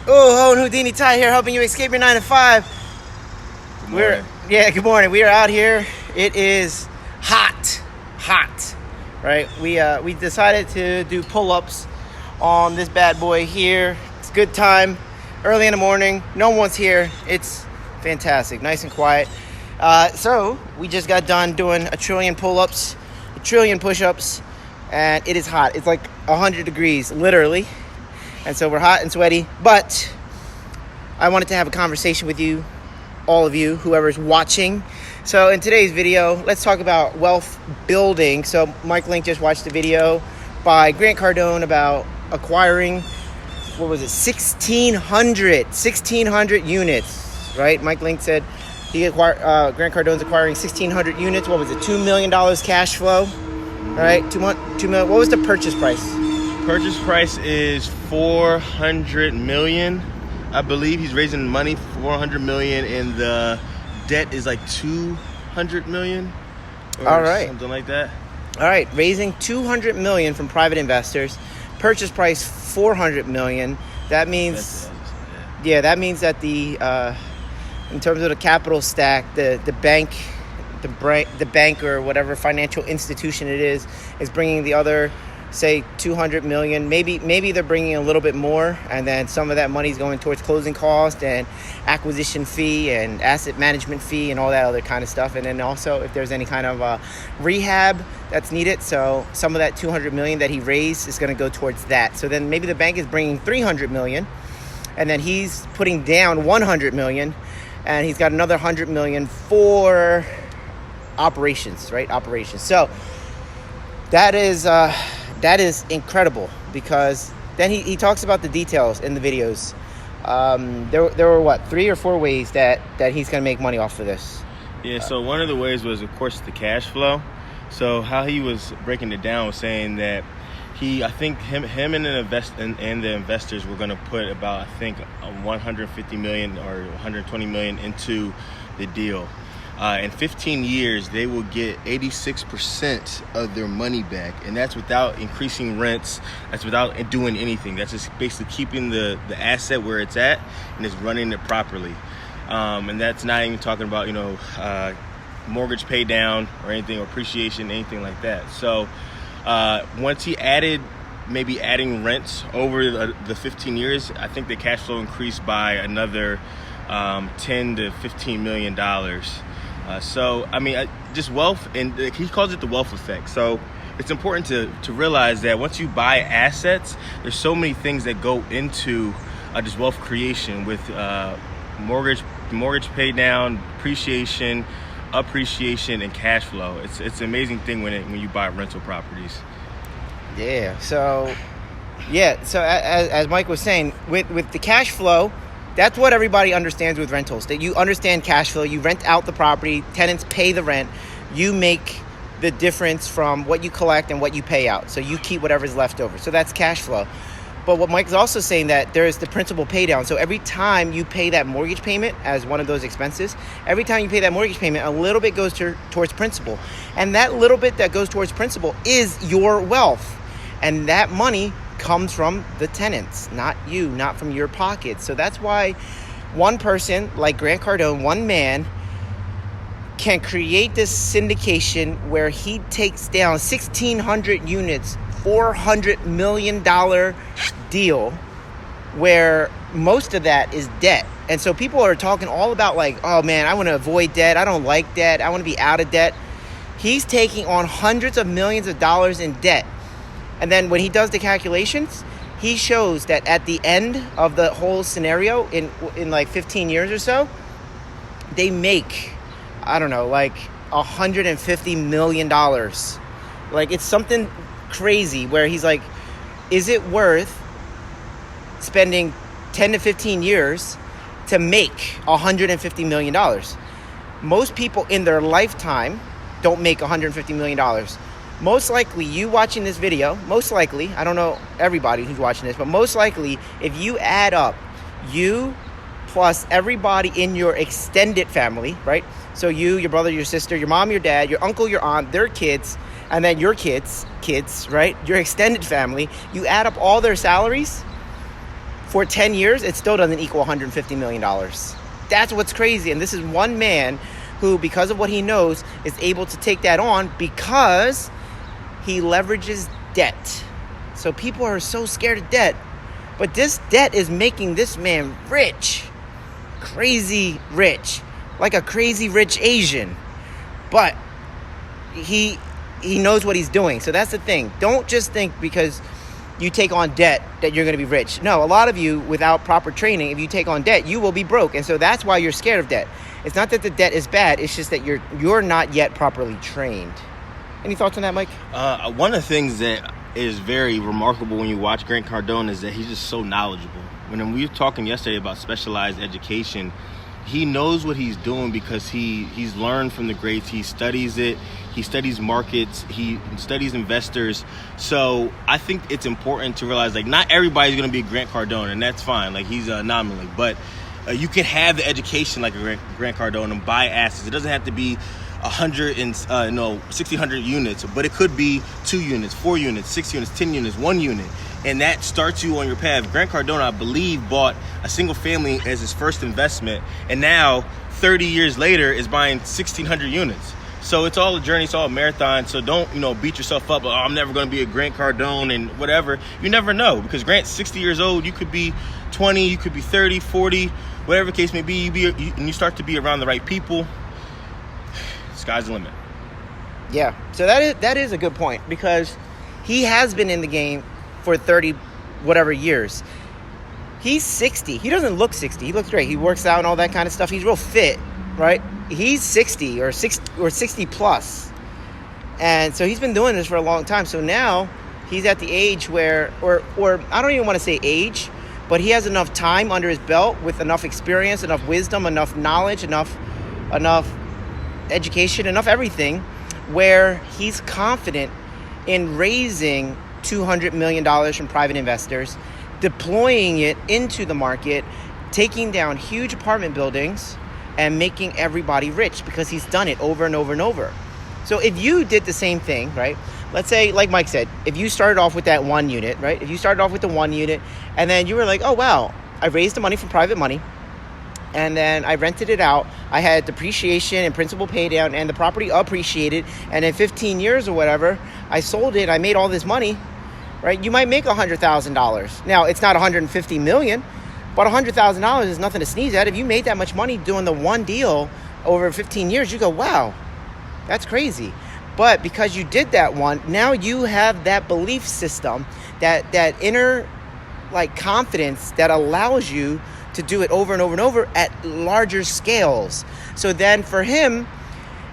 Oh, Houdini Ty here, helping you escape your 9 to 5. Good morning. Good morning. We are out here. It is hot, right? We decided to do pull-ups on this bad boy here. It's good time, early in the morning. No one's here. It's fantastic, nice and quiet. So we just got done doing a trillion pull-ups, a trillion push-ups, and it is hot. It's like 100 degrees, literally. And so we're hot and sweaty, but I wanted to have a conversation with you, all of you, whoever's watching. So in today's video, let's talk about wealth building. So Mike Link just watched a video by Grant Cardone about acquiring, 1,600 units, right? Mike Link said Grant Cardone's acquiring 1,600 units. What was it, $2 million cash flow, right? $2 million. What was the purchase price? Purchase price is $400 million. I believe he's raising money for $400 million, and the debt is like $200 million. All right, something like that. All right, raising $200 million from private investors. Purchase price $400 million. That means, that means that the in terms of the capital stack, the bank or whatever financial institution it is bringing the other, say, $200 million. Maybe they're bringing a little bit more, and then some of that money is going towards closing cost and acquisition fee and asset management fee and all that other kind of stuff. And then also if there's any kind of rehab that's needed, so some of that $200 million that he raised is going to go towards that. So then maybe the bank is bringing $300 million, and then he's putting down $100 million, and he's got another $100 million for operations, right? Operations. So that is incredible, because then he talks about the details in the videos. There were 3 or 4 ways that he's going to make money off of this. Yeah, so one of the ways was, of course, the cash flow. So how he was breaking it down was saying that I think him and the investors were going to put about, $150 million or $120 million into the deal. In 15 years, they will get 86% of their money back, and that's without increasing rents. That's without doing anything. That's just basically keeping the asset where it's at and just running it properly. And that's not even talking about mortgage pay down or anything, or appreciation, anything like that. So once he adding rents over the 15 years, I think the cash flow increased by another $10 to $15 million. Just wealth, and he calls it the wealth effect. So it's important to realize that once you buy assets, there's so many things that go into just wealth creation, with mortgage pay down, appreciation, and cash flow. It's an amazing thing when you buy rental properties. Yeah. So as Mike was saying, with the cash flow, that's what everybody understands with rentals. That you understand cash flow. You rent out the property, tenants pay the rent. You make the difference from what you collect and what you pay out. So you keep whatever's left over. So that's cash flow. But what Mike is also saying, that there is the principal pay down. So every time you pay that mortgage payment as one of those expenses, every time you pay that mortgage payment, a little bit goes towards principal. And that little bit that goes towards principal is your wealth. And that money comes from the tenants, not you, not from your pocket. So that's why one person like Grant Cardone, one man, can create this syndication where he takes down 1,600 units, $400 million deal, where most of that is debt. And so people are talking all about like, oh man, I want to avoid debt. I don't like debt. I want to be out of debt. He's taking on hundreds of millions of dollars in debt. And then when he does the calculations, he shows that at the end of the whole scenario, in like 15 years or so, they make, like $150 million. Like, it's something crazy where he's like, is it worth spending 10 to 15 years to make $150 million? Most people in their lifetime don't make $150 million. Most likely, you watching this video, I don't know everybody who's watching this, but most likely, if you add up you plus everybody in your extended family, right? So you, your brother, your sister, your mom, your dad, your uncle, your aunt, their kids, and then your kids, right? Your extended family, you add up all their salaries, for 10 years, it still doesn't equal $150 million. That's what's crazy. And this is one man who, because of what he knows, is able to take that on because he leverages debt. So people are so scared of debt. But this debt is making this man rich. Crazy rich. Like a crazy rich Asian. But he knows what he's doing. So that's the thing. Don't just think because you take on debt that you're going to be rich. No, a lot of you, without proper training, if you take on debt, you will be broke. And so that's why you're scared of debt. It's not that the debt is bad. It's just that you're not yet properly trained. Any thoughts on that, Mike? One of the things that is very remarkable when you watch Grant Cardone is that he's just so knowledgeable. When we were talking yesterday about specialized education, he knows what he's doing because he's learned from the greats. He studies it. He studies markets. He studies investors. So I think it's important to realize, like, not everybody's going to be Grant Cardone, and that's fine. Like, he's an anomaly. But you can have the education like a Grant Cardone and buy assets. It doesn't have to be 100 units, but it could be 2 units, 4 units, 6 units, 10 units, 1 unit. And that starts you on your path. Grant Cardone, I believe, bought a single family as his first investment, and now 30 years later is buying 1,600 units. So it's all a journey, it's all a marathon. So don't, beat yourself up. I'm never going to be a Grant Cardone and whatever. You never know, because Grant's 60 years old. You could be 20, you could be 30, 40, whatever the case may be. You start to be around the right people. Sky's the limit. Yeah, so that is a good point, because he has been in the game for 30 whatever years. He's 60. He doesn't look 60. He looks great. He works out and all that kind of stuff. He's real fit, right? He's 60 or 60 plus. And so he's been doing this for a long time. So now he's at the age where, or I don't even want to say age, but he has enough time under his belt with enough experience, enough wisdom, enough knowledge, enough education, enough everything, where he's confident in raising $200 million from private investors, deploying it into the market, taking down huge apartment buildings, and making everybody rich, because he's done it over and over and over. So if you did the same thing, right? Let's say, like Mike said, if you started off with that 1 unit, right? If you started off with the 1 unit, and then you were like, oh, wow, I raised the money from private money, and then I rented it out. I had depreciation and principal pay down, and the property appreciated. And in 15 years or whatever, I sold it. I made all this money, right? You might make $100,000. Now, it's not $150 million, but $100,000 is nothing to sneeze at. If you made that much money doing the one deal over 15 years, you go, wow, that's crazy. But because you did that one, now you have that belief system, that inner confidence that allows you to do it over and over and over at larger scales. So then for him,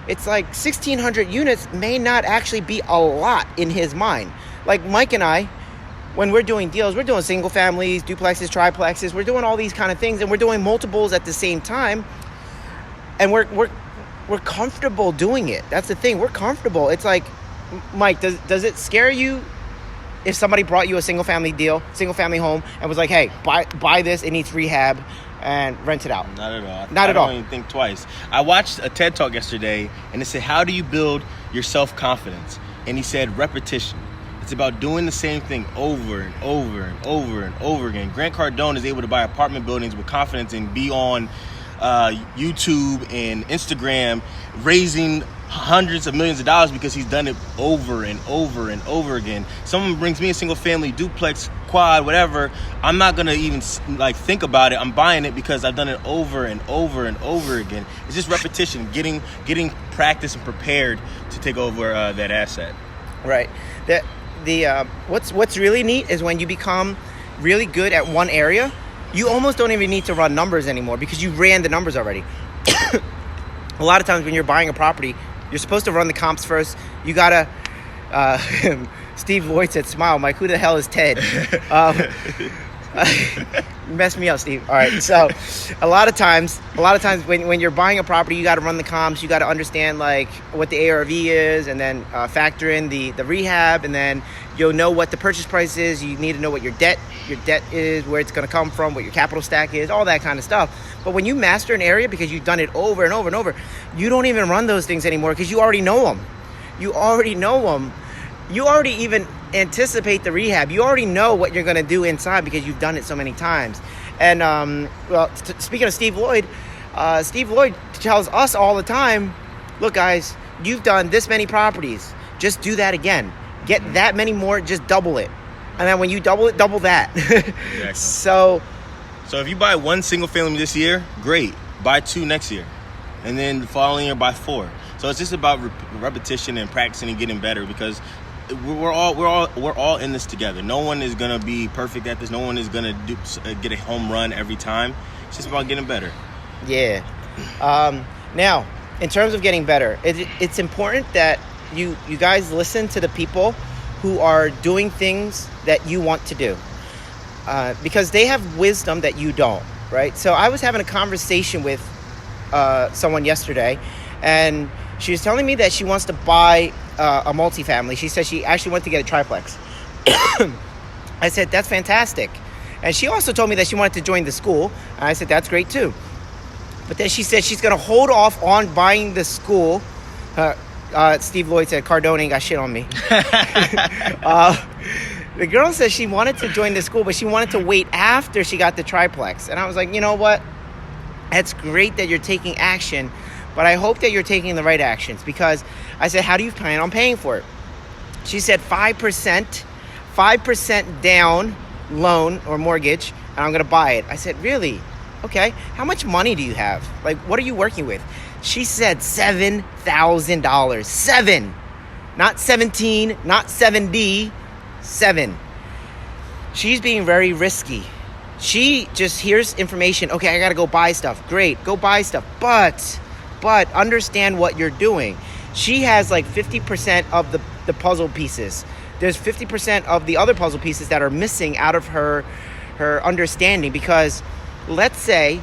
it's like 1,600 units may not actually be a lot in his mind. Like Mike and I, when we're doing deals, we're doing single families, duplexes, triplexes, we're doing all these kind of things, and we're doing multiples at the same time, and we're comfortable doing it. That's the thing, we're comfortable. It's like, Mike, does it scare you if somebody brought you a single family home, and was like, hey, buy this, it needs rehab, and rent it out? Not at all. Not at all. I don't even think twice. I watched a TED Talk yesterday, and it said, how do you build your self-confidence? And he said, repetition. It's about doing the same thing over and over and over and over again. Grant Cardone is able to buy apartment buildings with confidence and be on YouTube and Instagram raising hundreds of millions of dollars because he's done it over and over and over again. Someone brings me a single family, duplex, quad, whatever, I'm not gonna even think about it. I'm buying it because I've done it over and over and over again. It's just repetition, getting practice and prepared to take over that asset. Right. What's really neat is when you become really good at one area, you almost don't even need to run numbers anymore because you ran the numbers already. A lot of times when you're buying a property, you're supposed to run the comps first. You gotta, Steve Lloyd said, smile, Mike, who the hell is Ted? Mess me up, Steve. All right, so a lot of times when you're buying a property, you got to run the comps. You got to understand what the ARV is, and then factor in the rehab, and then you'll know what the purchase price is. You need to know what your debt is, where it's going to come from, what your capital stack is, all that kind of stuff. But when you master an area because you've done it over and over and over, you don't even run those things anymore because you already know them. You already know them. You already even anticipate the rehab. You already know what you're going to do inside because you've done it so many times. And speaking of Steve Lloyd tells us all the time, look guys, you've done this many properties, just do that again, get that many more, just double it, and then when you double it, double that. Exactly. So if you buy one single family this year, great, buy 2 next year, and then the following year buy 4. So it's just about repetition and practicing and getting better, because we're all in this together. No one is gonna be perfect at this. No one is gonna get a home run every time. It's just about getting better. Yeah. Now, in terms of getting better, it's important that you guys listen to the people who are doing things that you want to do, because they have wisdom that you don't, right? So I was having a conversation with someone yesterday, and she was telling me that she wants to buy a multifamily. She said she actually wanted to get a triplex. I said, that's fantastic. And she also told me that she wanted to join the school. And I said, that's great too. But then she said she's going to hold off on buying the school. Steve Lloyd said, Cardone ain't got shit on me. The girl said she wanted to join the school, but she wanted to wait after she got the triplex. And I was like, you know what? It's great that you're taking action, but I hope that you're taking the right actions, because I said, how do you plan on paying for it? She said 5% down loan or mortgage, and I'm going to buy it. I said, really? Okay. How much money do you have? Like, what are you working with? She said $7,000. 7. Not 17, not 7D, 7. She's being very risky. She just hears information. Okay, I got to go buy stuff. Great, go buy stuff. But understand what you're doing. She has like 50% of the puzzle pieces. There's 50% of the other puzzle pieces that are missing out of her understanding, because let's say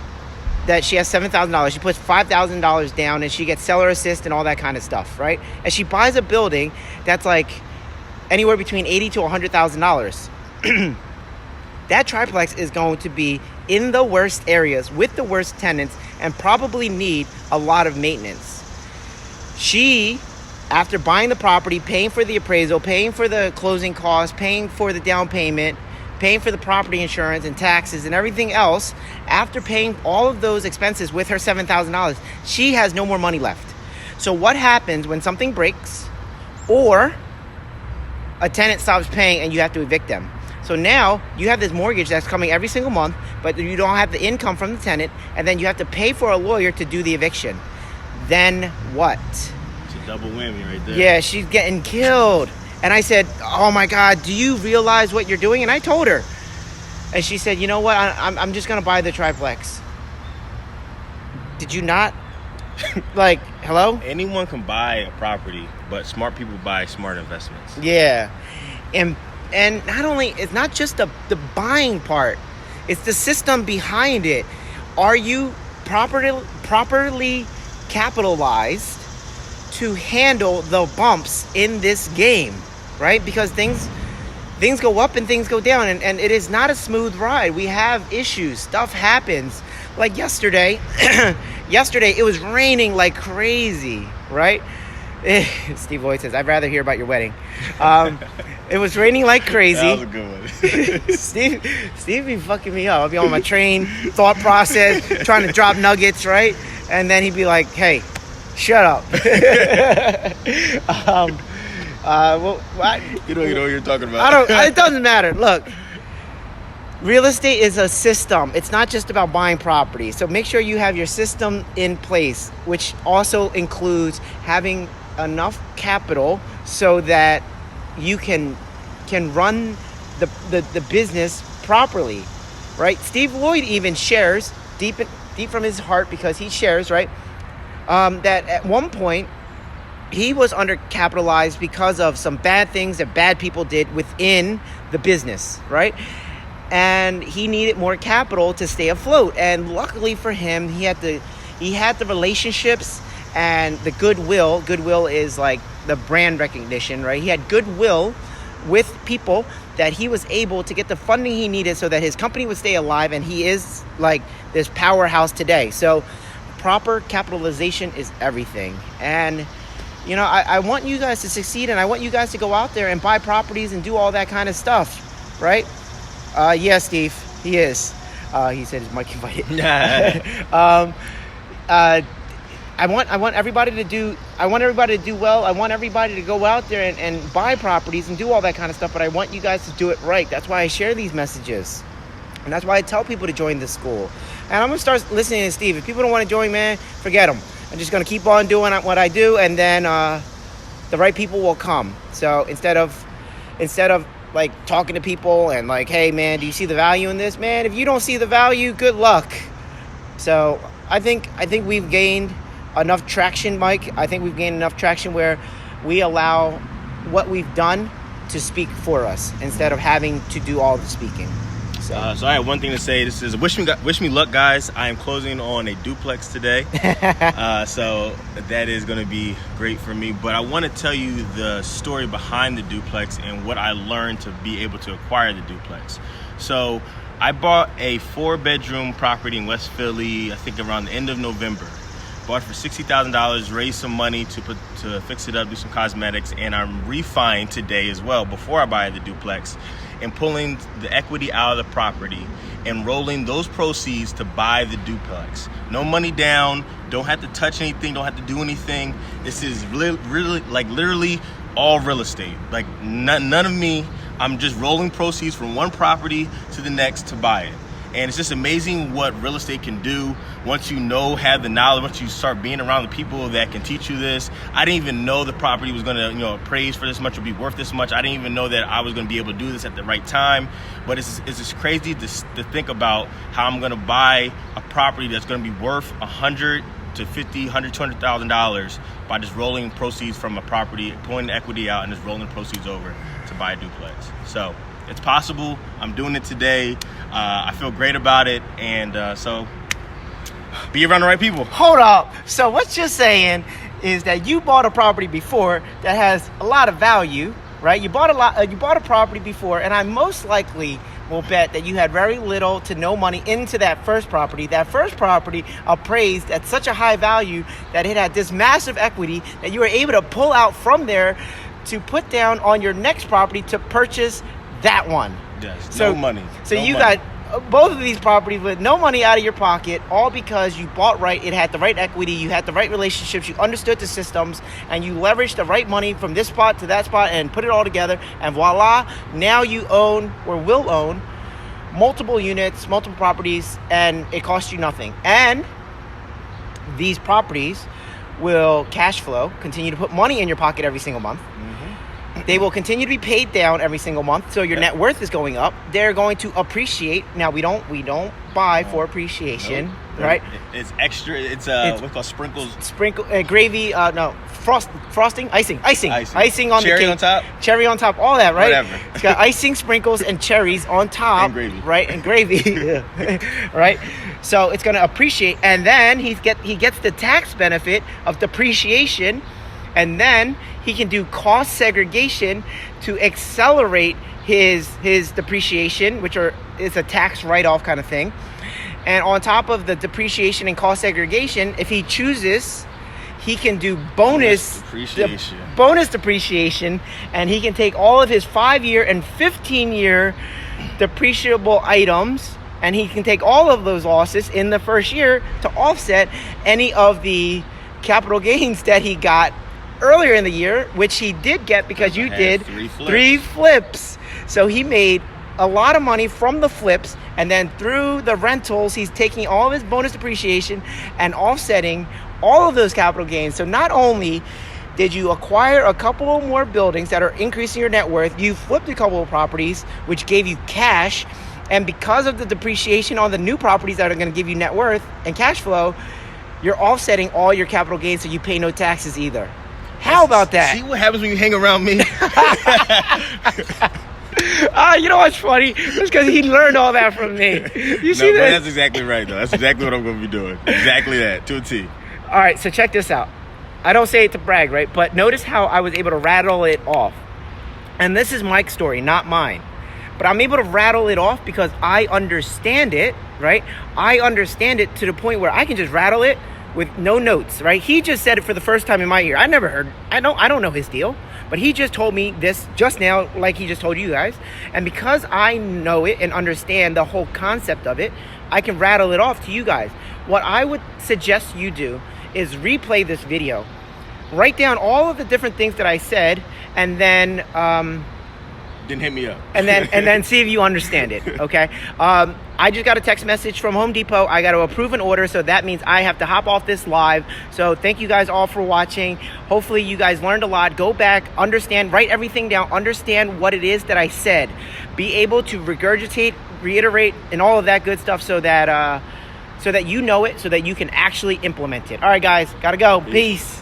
that she has $7,000. She puts $5,000 down and she gets seller assist and all that kind of stuff, right? And she buys a building that's like anywhere between $80,000 to $100,000. That triplex is going to be in the worst areas with the worst tenants and probably need a lot of maintenance. She, after buying the property, paying for the appraisal, paying for the closing costs, paying for the down payment, paying for the property insurance and taxes and everything else, after paying all of those expenses with her $7,000, she has no more money left. So what happens when something breaks or a tenant stops paying and you have to evict them? So now you have this mortgage that's coming every single month, but you don't have the income from the tenant, and then you have to pay for a lawyer to do the eviction. Then what? It's a double whammy right there. Yeah, she's getting killed. And I said, oh my God, do you realize what you're doing? And I told her. And she said, you know what? I'm just going to buy the triplex. Did you not? Like, hello? Anyone can buy a property, but smart people buy smart investments. Yeah. And not only, it's not just the buying part, it's the system behind it. Are you properly capitalized to handle the bumps in this game, right? Because things go up and things go down, and it is not a smooth ride. We have issues. Stuff happens. Like yesterday, it was raining like crazy, right? Steve Lloyd says, I'd rather hear about your wedding. It was raining like crazy. That was a good one. Steve be fucking me up. I'll be on my train, thought process, trying to drop nuggets, right? And then he'd be like, hey, shut up. You don't know what you're talking about. It doesn't matter. Look, real estate is a system. It's not just about buying property. So make sure you have your system in place, which also includes having enough capital so that you can run the business properly, right? Steve Lloyd even shares deep from his heart, because he shares, right, that at one point he was undercapitalized because of some bad things that bad people did within the business, right? And he needed more capital to stay afloat. And luckily for him, he had the relationships and the goodwill. Goodwill is like the brand recognition, right? He had goodwill with people that he was able to get the funding he needed so that his company would stay alive, and he is like this powerhouse today. So proper capitalization is everything. And You know, I want you guys to succeed, and I want you guys to go out there and buy properties and do all that kind of stuff, right? Yeah, Steve, he is. He said his mic invited. I want everybody to do well. I want everybody to go out there and buy properties and do all that kind of stuff, but I want you guys to do it right. That's why I share these messages. And that's why I tell people to join this school. And I'm going to start listening to Steve. If people don't want to join, man, forget them. I'm just going to keep on doing what I do, and then the right people will come. So instead of like talking to people and like, hey, man, do you see the value in this? Man, if you don't see the value, good luck. So I think we've gained enough traction, Mike. I think we've gained enough traction where we allow what we've done to speak for us instead of having to do all the speaking. So I have one thing to say. This is wish me luck, guys. I am closing on a duplex today, so that is going to be great for me. But I want to tell you the story behind the duplex and what I learned to be able to acquire the duplex. So I bought a 4-bedroom property in West Philly, I think around the end of November. Bought it for $60,000, raised some money to fix it up, do some cosmetics, and I'm refining today as well before I buy the duplex, and pulling the equity out of the property and rolling those proceeds to buy the duplex. No money down, don't have to touch anything, don't have to do anything. This is really like literally all real estate. Like none of me. I'm just rolling proceeds from one property to the next to buy it. And it's just amazing what real estate can do once you have the knowledge, once you start being around the people that can teach you this. I didn't even know the property was going to, appraise for this much or be worth this much. I didn't even know that I was going to be able to do this at the right time. But it's just crazy to think about how I'm going to buy a property that's going to be worth $100,000 to $50,000, $100,000, $200,000 by just rolling proceeds from a property, pulling the equity out, and just rolling proceeds over to buy a duplex. So it's possible. I'm doing it today. I feel great about it, and so be around the right people. Hold up. So what you're saying is that you bought a property before that has a lot of value, right? You bought a property before, and I most likely will bet that you had very little to no money into that first property. That first property appraised at such a high value that it had this massive equity that you were able to pull out from there to put down on your next property to purchase that one. Yes, no money. So you got both of these properties with no money out of your pocket, all because you bought right. It had the right equity. You had the right relationships. You understood the systems, and you leveraged the right money from this spot to that spot and put it all together. And voila, now you own or will own multiple units, multiple properties, and it costs you nothing. And these properties will cash flow, continue to put money in your pocket every single month. They will continue to be paid down every single month, so your net worth is going up. They're going to appreciate. Now we don't buy for appreciation, right? It's extra. It's what's called sprinkles. Gravy. Frosting, icing on cherry the cake. Cherry on top, all that, right? Whatever. It's got icing, sprinkles, and cherries on top, and gravy. right? And gravy, right? So it's going to appreciate, and then he gets the tax benefit of depreciation, and then he can do cost segregation to accelerate his depreciation, which is a tax write-off kind of thing. And on top of the depreciation and cost segregation, if he chooses, he can do bonus depreciation, and he can take all of his 5-year and 15-year depreciable items, and he can take all of those losses in the first year to offset any of the capital gains that he got earlier in the year, which he did get because you did three flips. So he made a lot of money from the flips, and then through the rentals, he's taking all of his bonus depreciation and offsetting all of those capital gains. So not only did you acquire a couple more buildings that are increasing your net worth, you flipped a couple of properties, which gave you cash, and because of the depreciation on the new properties that are going to give you net worth and cash flow, you're offsetting all your capital gains, so you pay no taxes either. How about that? See what happens when you hang around me? You know what's funny? It's because he learned all that from me. You see that? That's exactly right, though. That's exactly what I'm going to be doing. Exactly that, to a T. All right, so check this out. I don't say it to brag, right? But notice how I was able to rattle it off. And this is Mike's story, not mine. But I'm able to rattle it off because I understand it, right? I understand it to the point where I can just rattle it with no notes, right? He just said it for the first time in my ear. I never heard. I don't know his deal, but he just told me this just now, like he just told you guys. And because I know it and understand the whole concept of it, I can rattle it off to you guys. What I would suggest you do is replay this video, write down all of the different things that I said, and then hit me up. and then see if you understand it. Okay. I just got a text message from Home Depot. I got to approve an order, so that means I have to hop off this live. So thank you guys all for watching. Hopefully you guys learned a lot. Go back, understand, write everything down, understand what it is that I said. Be able to regurgitate, reiterate, and all of that good stuff, so that you know it, so that you can actually implement it. All right, guys, gotta go. Peace.